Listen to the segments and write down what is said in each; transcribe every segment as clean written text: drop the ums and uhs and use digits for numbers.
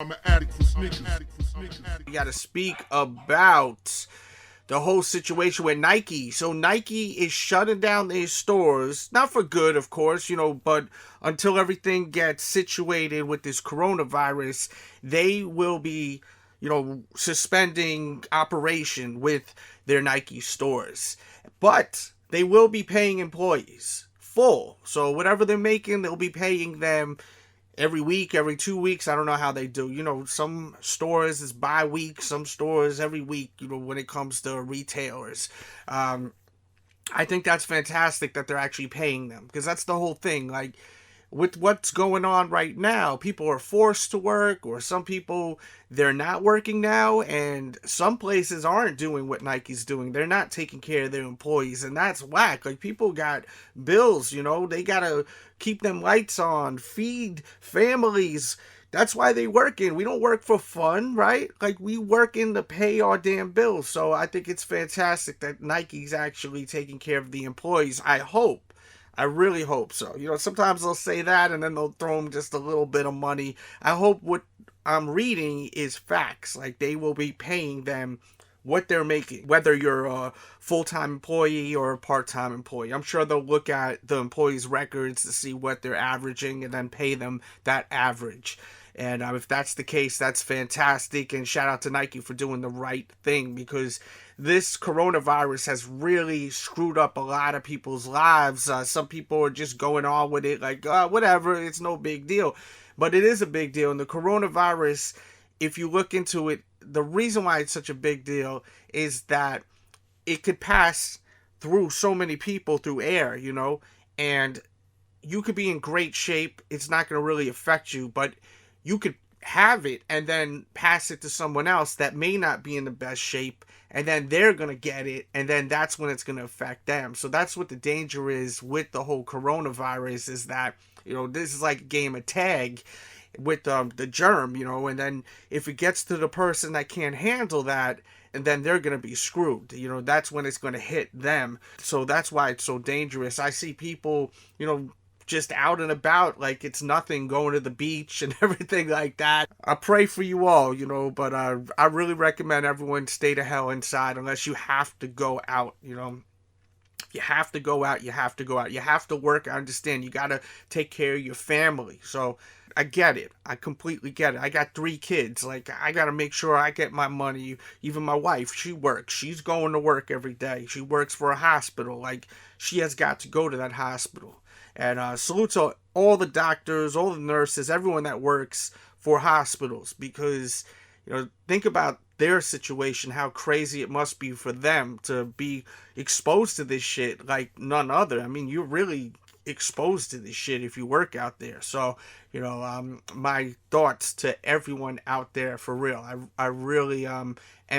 I'm an addict for sneakers. We got to speak about the whole situation with Nike. So Nike is shutting down their stores, not for good, of course, but until everything gets situated with this coronavirus, they will be, suspending operation with their Nike stores. But they will be paying employees full. So whatever they're making, they'll be paying them every week, every 2 weeks. I don't know how they do. Some stores is bi-week, some stores every week, when it comes to retailers. I think that's fantastic that they're actually paying them, because that's the whole thing. Like, with what's going on right now, people are forced to work, or some people, they're not working now, and some places aren't doing what Nike's doing. They're not taking care of their employees, and that's whack. Like, people got bills, they gotta keep them lights on, feed families. That's why they working. We don't work for fun, right? Like, we working to pay our damn bills. So I think it's fantastic that Nike's actually taking care of the employees. I really hope so. Sometimes they'll say that and then they'll throw them just a little bit of money. I hope what I'm reading is facts. Like, they will be paying them what they're making, whether you're a full-time employee or a part-time employee. I'm sure they'll look at the employees' records to see what they're averaging and then pay them that average. And if that's the case, that's fantastic. And shout out to Nike for doing the right thing, because this coronavirus has really screwed up a lot of people's lives. Some people are just going on with it like, whatever, it's no big deal. But it is a big deal. And the coronavirus, if you look into it, the reason why it's such a big deal is that it could pass through so many people through air, and you could be in great shape. It's not going to really affect you, but you could have it and then pass it to someone else that may not be in the best shape, and then they're going to get it, and then that's when it's going to affect them. So that's what the danger is with the whole coronavirus, is that, this is like a game of tag with the germ, and then if it gets to the person that can't handle that, and then they're going to be screwed. That's when it's going to hit them. So that's why it's so dangerous. I see people, just out and about like it's nothing, going to the beach and everything like that. I pray for you all, but I really recommend everyone stay the hell inside unless you have to go out. You have to go out, you have to go out. You have to work. I understand. You got to take care of your family. So I get it. I completely get it. I got 3 kids. Like, I got to make sure I get my money. Even my wife, she works. She's going to work every day. She works for a hospital. Like, she has got to go to that hospital. And salute to all the doctors, all the nurses, everyone that works for hospitals, because, think about their situation, how crazy it must be for them to be exposed to this shit like none other. I mean, you're really exposed to this shit if you work out there. So, my thoughts to everyone out there, for real. I really am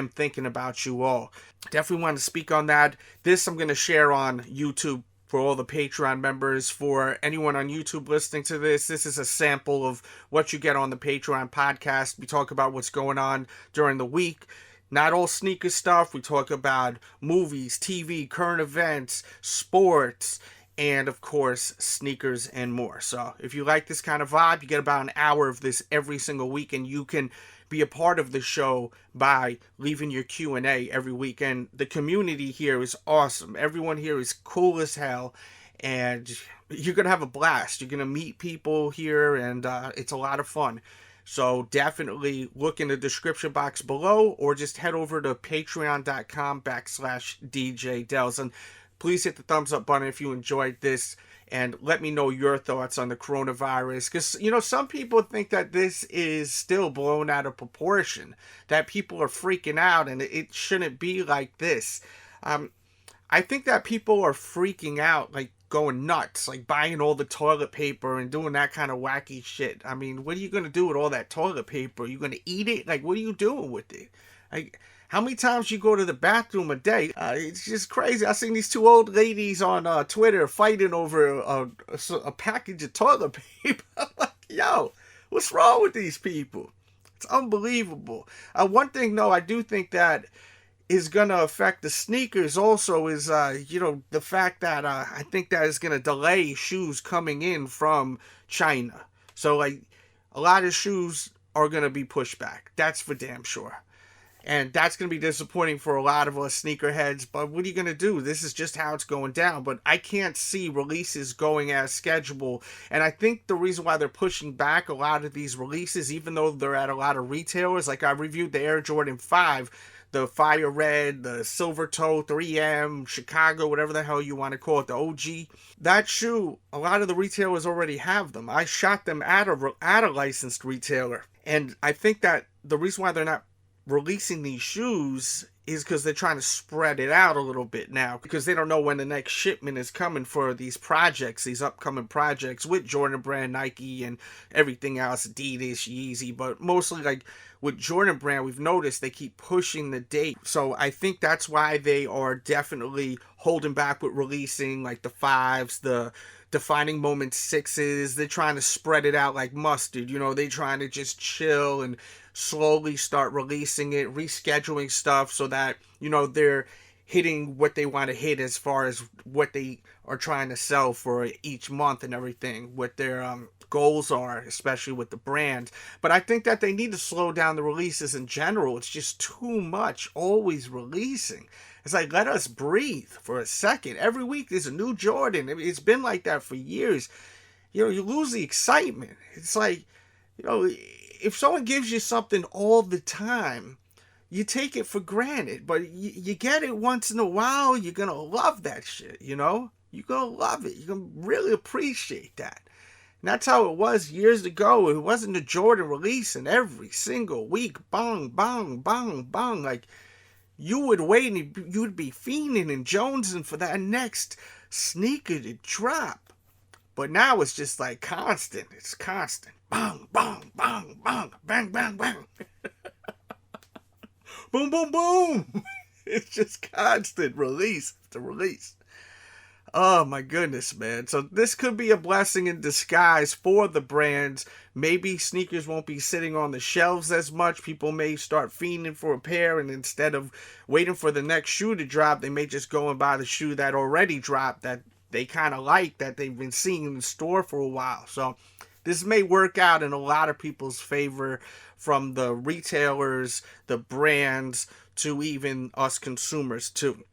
thinking about you all. Definitely want to speak on that. This I'm going to share on YouTube for all the Patreon members. For anyone on YouTube listening to this, this is a sample of what you get on the Patreon podcast. We talk about what's going on during the week. Not all sneaker stuff. We talk about movies, TV, current events, sports, and of course, sneakers and more. So if you like this kind of vibe, you get about an hour of this every single week, and you can be a part of the show by leaving your Q&A every week. And the community here is awesome. Everyone here is cool as hell, and you're going to have a blast. You're going to meet people here, and it's a lot of fun. So definitely look in the description box below, or just head over to patreon.com/DJDELZ. And please hit the thumbs up button if you enjoyed this, and let me know your thoughts on the coronavirus. Because, some people think that this is still blown out of proportion, that people are freaking out, and it shouldn't be like this. I think that people are freaking out, like going nuts, like buying all the toilet paper and doing that kind of wacky shit. I mean, what are you going to do with all that toilet paper? Are you going to eat it? Like, what are you doing with it? Like, how many times you go to the bathroom a day? It's just crazy. I seen these 2 old ladies on Twitter fighting over a package of toilet paper. I'm like, yo, what's wrong with these people? It's unbelievable. One thing, though, I do think that is going to affect the sneakers also is, the fact that I think that is going to delay shoes coming in from China. So, like, a lot of shoes are going to be pushed back. That's for damn sure. And that's going to be disappointing for a lot of us sneakerheads, but what are you going to do? This is just how it's going down. But I can't see releases going as scheduled. And I think the reason why they're pushing back a lot of these releases, even though they're at a lot of retailers, like I reviewed the Air Jordan 5, the Fire Red, the Silver Toe, 3M, Chicago, whatever the hell you want to call it, the OG. That shoe, a lot of the retailers already have them. I shot them at a licensed retailer. And I think that the reason why they're not releasing these shoes is because they're trying to spread it out a little bit now, because they don't know when the next shipment is coming for these projects, these upcoming projects with Jordan Brand, Nike, and everything else, Adidas, Yeezy. But mostly, like with Jordan Brand, we've noticed they keep pushing the date. So I think that's why they are definitely holding back with releasing like the 5s, the defining moment 6s. They're trying to spread it out like mustard. You know, they're trying to just chill and slowly start releasing it, rescheduling stuff so that, you know, they're hitting what they want to hit as far as what they are trying to sell for each month and everything, what their goals are, especially with the brand. But I think that they need to slow down the releases in general. It's just too much always releasing. It's like, let us breathe for a second. Every week there's a new Jordan. It's been like that for years. You know, you lose the excitement. It's like, you know, if someone gives you something all the time, you take it for granted. But you get it once in a while, you're going to love that shit, you know? You're going to love it. You're going to really appreciate that. And that's how it was years ago. It wasn't a Jordan releasing every single week. Bang, bang, bang, bang. Like, you would wait and you'd be fiending and jonesing for that next sneaker to drop. But now it's just like constant. It's constant. Bang, bang, bang, bang, bang, bang, bang. Boom, boom, boom. It's just constant release after release. Oh my goodness, man. So this could be a blessing in disguise for the brands. Maybe sneakers won't be sitting on the shelves as much. People may start fiending for a pair, and instead of waiting for the next shoe to drop, they may just go and buy the shoe that already dropped, that they kind of like, that they've been seeing in the store for a while. So this may work out in a lot of people's favor, from the retailers, the brands, to even us consumers too.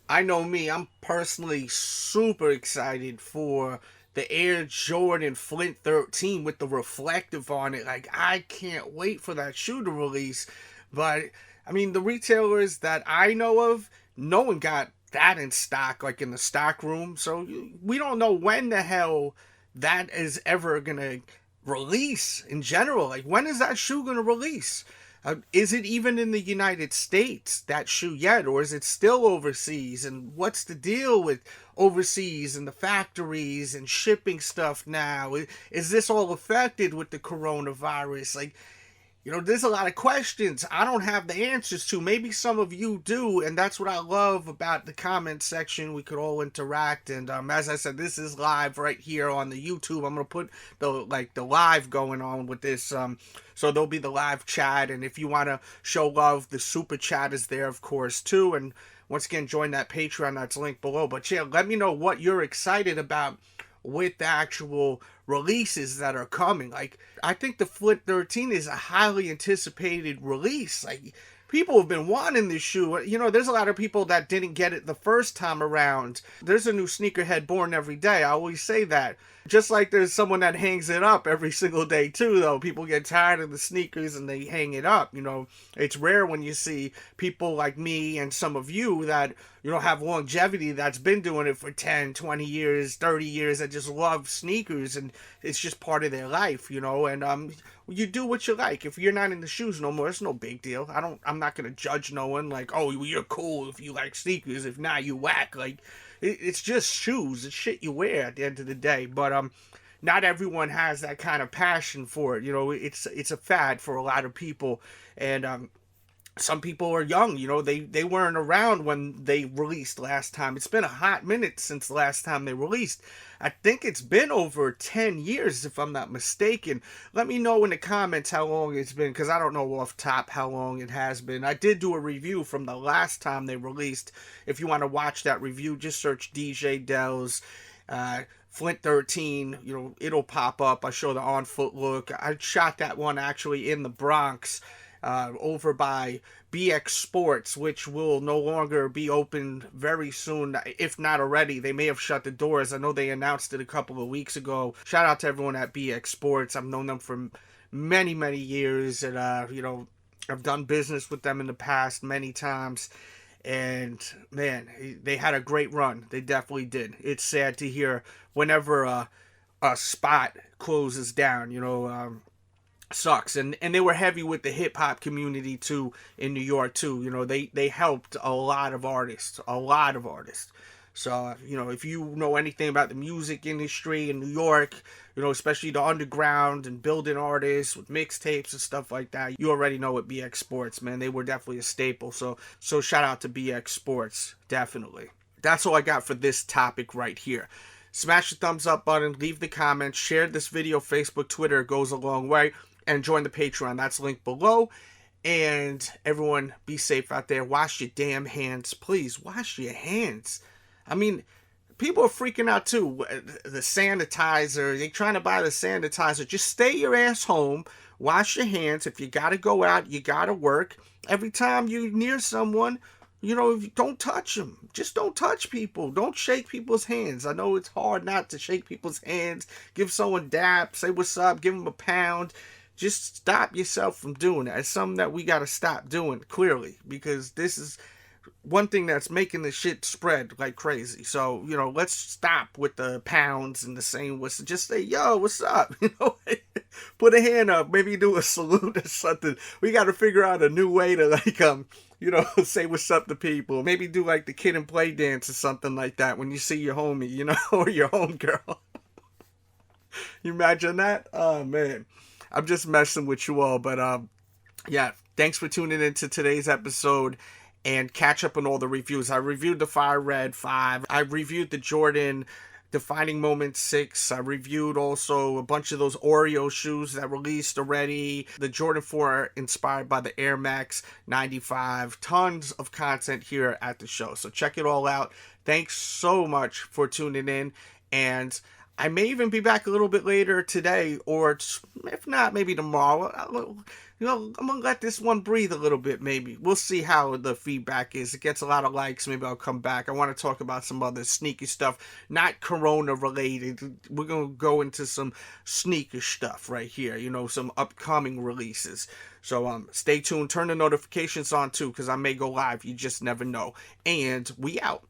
I know me, I'm personally super excited for the Air Jordan Flint 13 with the reflective on it. Like, I can't wait for that shoe to release. But, I mean, the retailers that I know of, no one got that in stock, like in the stock room. So we don't know when the hell that is ever going to release in general. Like, when is that shoe going to release? Is it even in the United States, that shoe, yet? Or is it still overseas? And what's the deal with overseas and the factories and shipping stuff now? Is this all affected with the coronavirus? Like, you know, there's a lot of questions I don't have the answers to. Maybe some of you do, and that's what I love about the comment section. We could all interact, and as I said, this is live right here on the YouTube. I'm gonna put the live going on with this, so there'll be the live chat, and if you want to show love, the super chat is there, of course, too. And once again, join that Patreon that's linked below. But yeah, let me know what you're excited about with the actual releases that are coming. Like, I think the Flint 13 is a highly anticipated release. Like, people have been wanting this shoe. You know, there's a lot of people that didn't get it the first time around. There's a new sneakerhead born every day. I always say that. Just like there's someone that hangs it up every single day too, though. People get tired of the sneakers and they hang it up. You know, it's rare when you see people like me and some of you that, you know, have longevity, that's been doing it for 10, 20 years, 30 years, that just love sneakers, and it's just part of their life, you know. And you do what you like. If you're not in the shoes no more, it's no big deal. I'm not gonna judge no one like, oh, you're cool if you like sneakers, if not, you whack. Like, it's just shoes. It's shit you wear at the end of the day. But not everyone has that kind of passion for it. You know, it's a fad for a lot of people, and some people are young. You know, they weren't around when they released last time. It's been a hot minute since the last time they released. I think it's been over 10 years, if I'm not mistaken. Let me know in the comments how long it's been, because I don't know off top how long it has been. I did do a review from the last time they released. If you want to watch that review, just search DJ Delz. Flint 13, you know, it'll pop up. I show the on foot look. I shot that one actually in the Bronx, over by BX Sports, which will no longer be open very soon, if not already. They may have shut the doors. I know they announced it a couple of weeks ago. Shout out to everyone at BX Sports. I've known them for many, many years, and you know, I've done business with them in the past many times. And man, they had a great run. They definitely did. It's sad to hear whenever a spot closes down. You know, sucks. And they were heavy with the hip hop community too in New York too. You know, they helped a lot of artists, a lot of artists. So, you know, if you know anything about the music industry in New York, you know, especially the underground and building artists with mixtapes and stuff like that, you already know what BX Sports, man. They were definitely a staple. So shout out to BX Sports, definitely. That's all I got for this topic right here. Smash the thumbs up button, leave the comments, share this video, Facebook, Twitter, it goes a long way, and join the Patreon. That's linked below. And everyone, be safe out there. Wash your damn hands. Please, wash your hands. I mean, people are freaking out too. The sanitizer, they're trying to buy the sanitizer. Just stay your ass home. Wash your hands. If you gotta go out, you gotta work. Every time you're near someone, you know, don't touch them. Just don't touch people. Don't shake people's hands. I know it's hard not to shake people's hands. Give someone dap. Say what's up. Give them a pound. Just stop yourself from doing that. It's something that we gotta stop doing, clearly, because this is one thing that's making the shit spread like crazy. So, you know, let's stop with the pounds and the saying what's, just say, yo, what's up? You know, put a hand up, maybe do a salute or something. We got to figure out a new way to, like, you know, say what's up to people. Maybe do like the kid and play dance or something like that when you see your homie, you know, or your homegirl. You imagine that? Oh man, I'm just messing with you all. But yeah, thanks for tuning into today's episode. And catch up on all the reviews. I reviewed the Fire Red 5. I reviewed the Jordan Defining Moment 6. I reviewed also a bunch of those Oreo shoes that released already. The Jordan 4 inspired by the Air Max 95. Tons of content here at the show. So check it all out. Thanks so much for tuning in. And I may even be back a little bit later today, or if not, maybe tomorrow. You know, I'm going to let this one breathe a little bit, maybe. We'll see how the feedback is. It gets a lot of likes. Maybe I'll come back. I want to talk about some other sneaky stuff, not Corona related. We're going to go into some sneaker stuff right here, you know, some upcoming releases. So stay tuned. Turn the notifications on too, because I may go live. You just never know. And we out.